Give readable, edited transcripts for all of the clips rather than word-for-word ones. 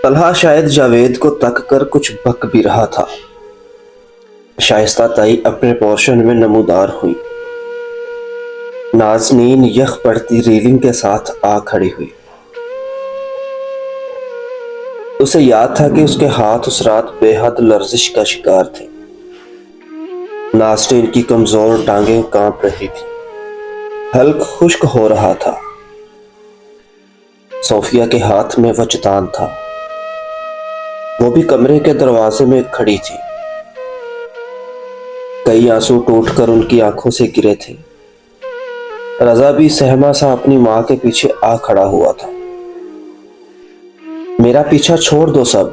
طلحہ شاید جاوید کو تک کر کچھ بک بھی رہا تھا۔ شائستہ تائی اپنے پورشن میں نمودار ہوئی۔ نازنین یخ پڑتی ریلنگ کے ساتھ آ کھڑی ہوئی۔ اسے یاد تھا کہ اس کے ہاتھ اس رات بے حد لرزش کا شکار تھے۔ نازنین کی کمزور ٹانگیں کانپ رہی تھی۔ حلق خشک ہو رہا تھا۔ صوفیہ کے ہاتھ میں وجدان تھا۔ وہ بھی کمرے کے دروازے میں کھڑی تھی۔ کئی آنسو ٹوٹ کر ان کی آنکھوں سے گرے تھے۔ رضا بھی سہما سا اپنی ماں کے پیچھے آ کھڑا ہوا تھا۔ میرا پیچھا چھوڑ دو سب،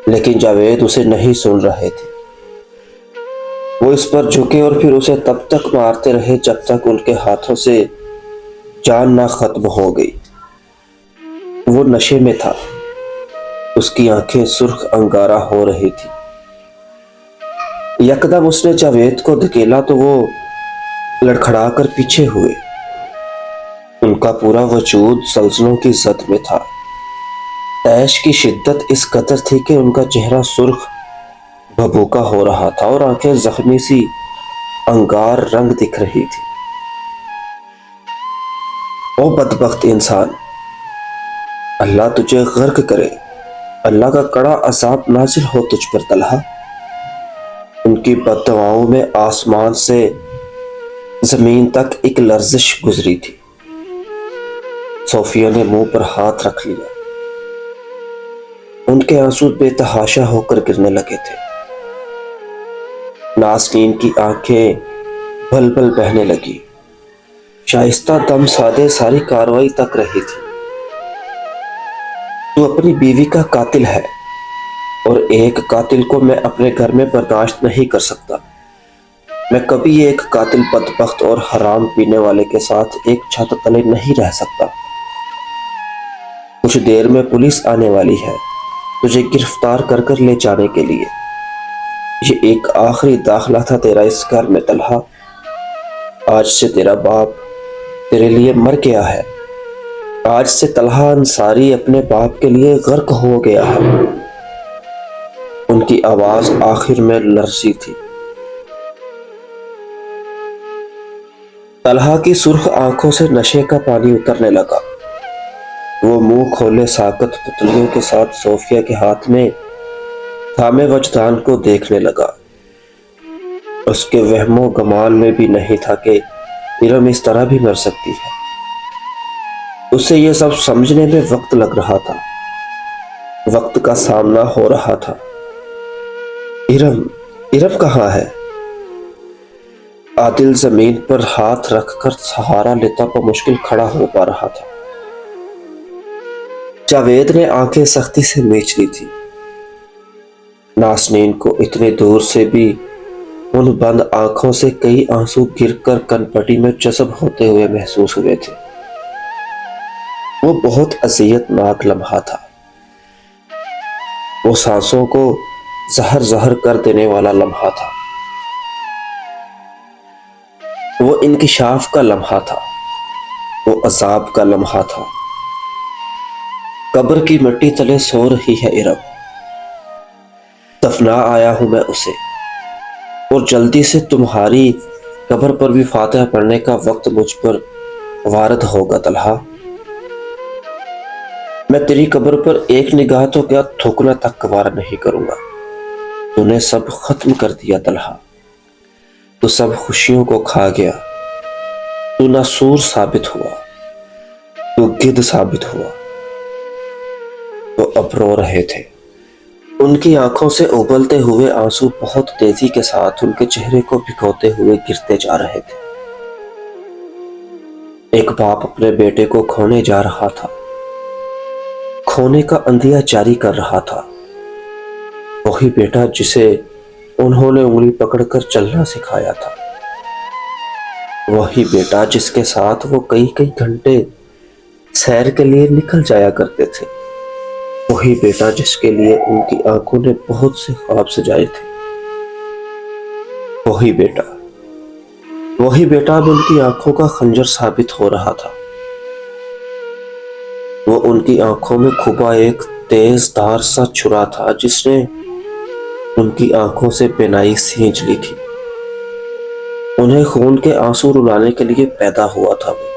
لیکن جاوید اسے نہیں سن رہے تھے۔ وہ اس پر جھکے اور پھر اسے تب تک مارتے رہے جب تک ان کے ہاتھوں سے جان نہ ختم ہو گئی۔ وہ نشے میں تھا۔ اس کی آنکھیں سرخ انگارہ ہو رہی تھی۔ یکدم اس نے جاوید کو دھکیلا تو وہ لڑکھڑا کر پیچھے ہوئے۔ ان کا پورا وجود زلزلوں کی زد میں تھا۔ تیش کی شدت اس قدر تھی کہ ان کا چہرہ سرخ بھبوکا ہو رہا تھا اور آنکھیں زخمی سی انگار رنگ دکھ رہی تھی۔ او بدبخت انسان، اللہ تجھے غرق کرے، اللہ کا کڑا عذاب نازل ہو تجھ پر طلحہ۔ ان کی بد دعاؤں میں آسمان سے زمین تک ایک لرزش گزری تھی۔ صوفیہ نے منہ پر ہاتھ رکھ لیا۔ ان کے آنسو بے تحاشا ہو کر گرنے لگے تھے۔ نازنین کی آنکھیں بل بل بہنے لگی۔ شائستہ دم سادے ساری کاروائی تک رہی تھی۔ تو اپنی بیوی کا قاتل ہے اور ایک قاتل کو میں اپنے گھر میں برداشت نہیں کر سکتا۔ میں کبھی ایک قاتل بدبخت اور حرام پینے والے کے ساتھ ایک چھت تلے نہیں رہ سکتا۔ کچھ دیر میں پولیس آنے والی ہے تجھے گرفتار کر کر لے جانے کے لیے۔ یہ ایک آخری داخلہ تھا تیرا اس گھر میں طلحہ۔ آج سے تیرا باپ تیرے لیے مر گیا ہے۔ آج سے طلحہ انصاری اپنے باپ کے لیے غرق ہو گیا ہے۔ ان کی آواز آخر میں لرزی تھی۔ طلحہ کی سرخ آنکھوں سے نشے کا پانی اترنے لگا۔ وہ منہ کھولے ساکت پتلیوں کے ساتھ صوفیہ کے ہاتھ میں تھامے وجدان کو دیکھنے لگا۔ اس کے وہم و گمان میں بھی نہیں تھا کہ ارم اس طرح بھی مر سکتی ہے۔ اسے یہ سب سمجھنے میں وقت لگ رہا تھا۔ وقت کا سامنا ہو رہا تھا۔ ارم کہاں ہے؟ عادل زمین پر ہاتھ رکھ کر سہارا لیتا بمشکل کھڑا ہو پا رہا تھا۔ جاوید نے آنکھیں سختی سے میچ لی تھی۔ نازنین کو اتنی دور سے بھی ان بند آنکھوں سے کئی آنسو گر کر کن پٹی میں جذب ہوتے ہوئے محسوس ہوئے تھے۔ وہ بہت اذیت ناک لمحہ تھا۔ وہ سانسوں کو زہر زہر کر دینے والا لمحہ تھا۔ وہ انکشاف کا لمحہ تھا۔ وہ عذاب کا لمحہ تھا۔ قبر کی مٹی تلے سو رہی ہے ارم۔ دفنا آیا ہوں میں اسے، اور جلدی سے تمہاری قبر پر بھی فاتحہ پڑھنے کا وقت مجھ پر وارد ہوگا طلحہ۔ میں تیری قبر پر ایک نگاہ تو کیا تھوکنا تک گوارا نہیں کروں گا۔ تو نے سب ختم کر دیا طلحہ۔ تو سب خوشیوں کو کھا گیا۔ تو ناسور ثابت ہوا۔ تو گدھ ثابت ہوا۔ وہ اب رو رہے تھے۔ ان کی آنکھوں سے ابلتے ہوئے آنسو بہت تیزی کے ساتھ ان کے چہرے کو بھگوتے ہوئے گرتے جا رہے تھے۔ ایک باپ اپنے بیٹے کو کھونے جا رہا تھا، کھونے کا اندیہ جاری کر رہا تھا۔ وہی بیٹا جسے انہوں نے انگلی پکڑ کر چلنا سکھایا تھا۔ وہی بیٹا جس کے ساتھ وہ کئی کئی گھنٹے سیر کے لیے نکل جایا کرتے تھے۔ وہی بیٹا جس کے لیے ان کی آنکھوں نے بہت سے خواب سجائے تھے۔ وہی بیٹا اب ان کی آنکھوں کا خنجر ثابت ہو رہا تھا۔ وہ ان کی آنکھوں میں کھپا ایک تیز دھار سا چھرا تھا جس نے ان کی آنکھوں سے بینائی سینچ لی تھی۔ انہیں خون کے آنسو رلانے کے لیے پیدا ہوا تھا وہ۔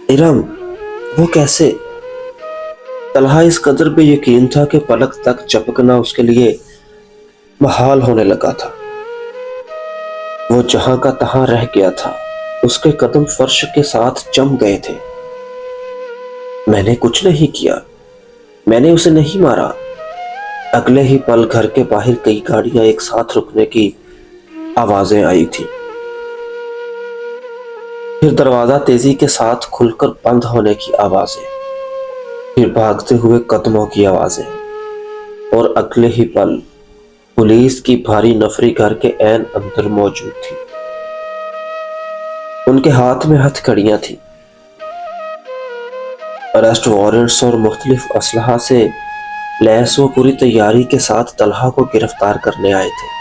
ارم وہ کیسے؟ طلحہ اس قدر بے یقین تھا کہ پلک تک جھپکنا اس کے لیے محال ہونے لگا تھا۔ وہ جہاں کا تہاں رہ گیا تھا، اس کے قدم فرش کے ساتھ جم گئے تھے۔ میں نے کچھ نہیں کیا، میں نے اسے نہیں مارا۔ اگلے ہی پل گھر کے باہر کئی گاڑیاں ایک ساتھ رکنے کی آوازیں آئی تھی، پھر دروازہ تیزی کے ساتھ کھل کر بند ہونے کی آوازیں، پھر بھاگتے ہوئے قدموں کی آوازیں، اور اگلے ہی پل پولیس کی بھاری نفری گھر کے عین اندر موجود تھی۔ ان کے ہاتھ میں ہتھ کڑیاں تھیں، اریسٹ وارنٹس اور مختلف اسلحہ سے لیس و پوری تیاری کے ساتھ طلحہ کو گرفتار کرنے آئے تھے۔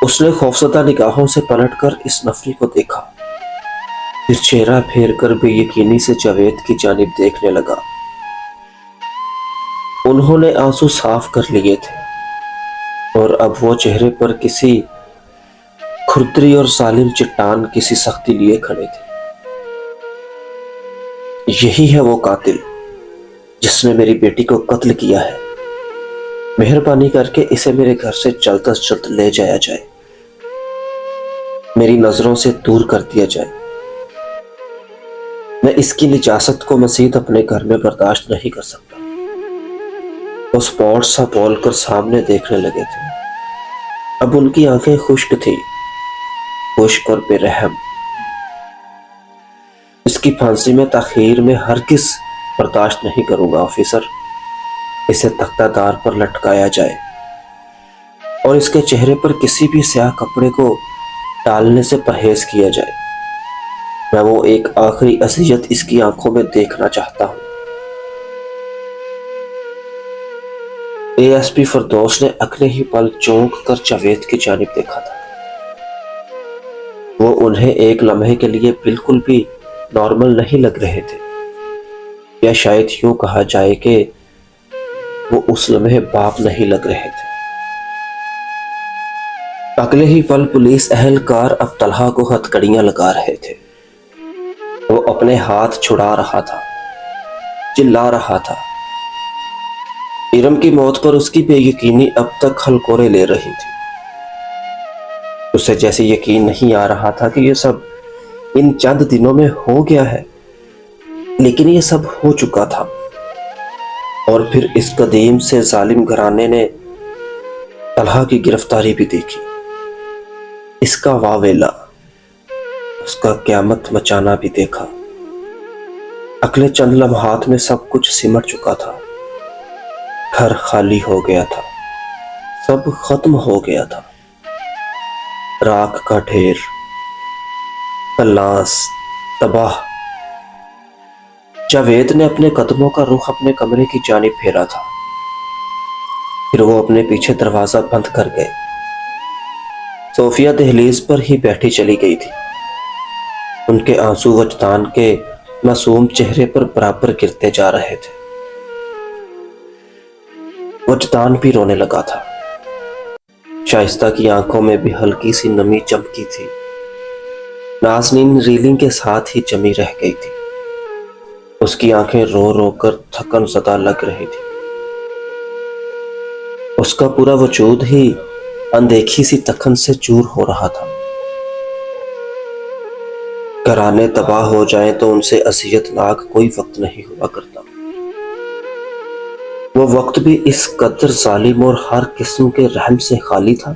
اس نے خوفزدہ نگاہوں سے پلٹ کر اس نفری کو دیکھا، پھر چہرہ پھیر کر بے یقینی سے جاوید کی جانب دیکھنے لگا۔ انہوں نے آنسو صاف کر لیے تھے، اور اب وہ چہرے پر کسی کھردری اور ظالم چٹان کسی سختی لیے کھڑے تھے۔ یہی ہے وہ قاتل جس نے میری بیٹی کو قتل کیا ہے۔ مہربانی کر کے اسے میرے گھر سے جلد از جلد لے جایا جائے، میری نظروں سے دور کر دیا جائے۔ میں اس کی نجاست کو مزید اپنے گھر میں برداشت نہیں کر سکتا۔ وہ سپورٹ سا بول کر سامنے دیکھنے لگے تھے۔ اب ان کی آنکھیں خشک تھی، خشک اور بے رحم۔ اس کی پھانسی میں تاخیر میں ہرگز برداشت نہیں کروں گا آفیسر۔ اسے تختہ دار پر لٹکایا جائے اور اس کے چہرے پر کسی بھی سیاہ کپڑے کو ڈالنے سے پرہیز کیا جائے۔ میں وہ ایک آخری اذیت اس کی آنکھوں میں دیکھنا چاہتا ہوں۔ اے ایس پی فردوس نے اگلے ہی پل چونک کر جاوید کی جانب دیکھا تھا۔ وہ انہیں ایک لمحے کے لیے بالکل بھی نارمل نہیں لگ رہے تھے، یا شاید یوں کہا جائے کہ وہ اس لمحے باپ نہیں لگ رہے تھے۔ اگلے ہی پل پولیس اہلکار اب طلحہ کو ہتھکڑیاں لگا رہے تھے۔ وہ اپنے ہاتھ چھڑا رہا تھا، چلا رہا تھا۔ ارم کی موت پر اس کی بے یقینی اب تک ہلکورے لے رہی تھی۔ اسے جیسے یقین نہیں آ رہا تھا کہ یہ سب ان چند دنوں میں ہو گیا ہے، لیکن یہ سب ہو چکا تھا۔ اور پھر اس قدیم سے ظالم گھرانے نے طلحہ کی گرفتاری بھی دیکھی، اس کا واویلا، اس کا قیامت مچانا بھی دیکھا۔ اگلے چند لمحات میں سب کچھ سمٹ چکا تھا۔ گھر خالی ہو گیا تھا، سب ختم ہو گیا تھا۔ راکھ کا ڈھیر، تلاش، تباہ۔ جاوید نے اپنے قدموں کا رخ اپنے کمرے کی جانب پھیرا تھا، پھر وہ اپنے پیچھے دروازہ بند کر گئے۔ صوفیہ دہلیز پر ہی بیٹھی چلی گئی تھی۔ ان کے آنسو وجدان کے معصوم چہرے پر برابر گرتے جا رہے تھے۔ وجدان بھی رونے لگا تھا۔ شائستہ کی آنکھوں میں بھی ہلکی سی نمی چمکی تھی۔ نازنین ریلنگ کے ساتھ ہی جمی رہ گئی تھی۔ اس کی آنکھیں رو رو کر تھکن زدہ لگ رہی تھی۔ اس کا پورا وجود ہی اندیکھی سی تکن سے چور ہو رہا تھا۔ گھرانے تباہ ہو جائیں تو ان سے اذیت ناک کوئی وقت نہیں ہوا کرتا۔ وہ وقت بھی اس قدر ظالم اور ہر قسم کے رحم سے خالی تھا۔